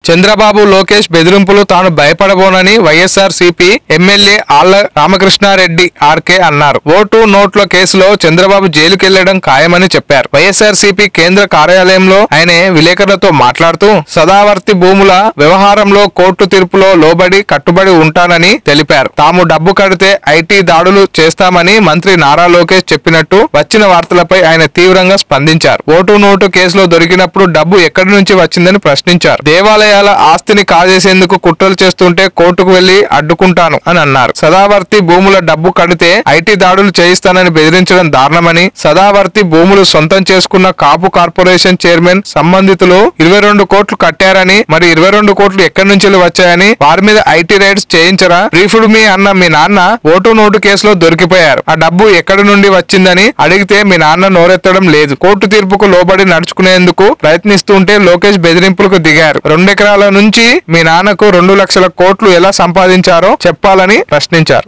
చంద్రబాబు లోకేష్ బెదిరింపులు తాను భయపడబోనని YSRCP MLA Alla Ramakrishna Reddy RK అన్నారు. ఓటు నోట్ల కేసులో చంద్రబాబు జైలుకెళ్లడం ఖాయమని చెప్పారు. వైఎస్ఆర్సీపీ కేంద్ర కార్యాలయంలో ఆయన విలేకరులతో మాట్లాడుతూ సదావర్తి భూముల వ్యవహారంలో కోర్టు తీర్పులో లోబడి కట్టుబడి ఉంటానని తెలిపారు. తాము డబ్బు కడితే ఐటీ దాడులు చేస్తామని మంత్రి నారా లోకేష్ చెప్పినట్టు వచ్చిన వార్తలపై ఆయన తీవ్రంగా స్పందించారు. ఓటు నోటు కేసులో దొరికినప్పుడు డబ్బు ఎక్కడి నుంచి వచ్చిందని ప్రశ్నించారు. దేవాలయాల ఆస్తిని కాజేసేందుకు కుట్రలు చేస్తుంటే కోర్టుకు వెళ్లి అడ్డుకుంటాను అని అన్నారు. సదావర్తి భూముల డబ్బు కడితే ఐటీ దాడులు చేయిస్తానని బెదిరించడం దారుణమని, సదావర్తి భూములు సొంతం చేసుకున్న కాపు కార్పొరేషన్ చైర్మన్ సంబంధితులు 22 కోట్లు కట్టారని, మరి 22 కోట్లు ఎక్కడి నుంచి వచ్చాయని, వారి మీద ఐటీ రైడ్స్ చేయించరా, బ్రీఫ్డ్ మీ అన్న మీ నాన్న ఓటు నోటు కేసులో దొరికిపోయారు. ఆ డబ్బు ఎక్కడి నుండి వచ్చిందని అడిగితే మీ నాన్న నోరెత్తడం లేదు. కోర్టు తీర్పుకు లోబడి నడుచుకునేందుకు ప్రయత్నిస్తుంటే లోకేష్ బెదిరింపులకు దిగారు. 2 ఎకరాల నుంచి మీ నాన్నకు 2 లక్షల కోట్లు ఎలా సంపాదించారో చెప్పాలని ప్రశ్నించారు.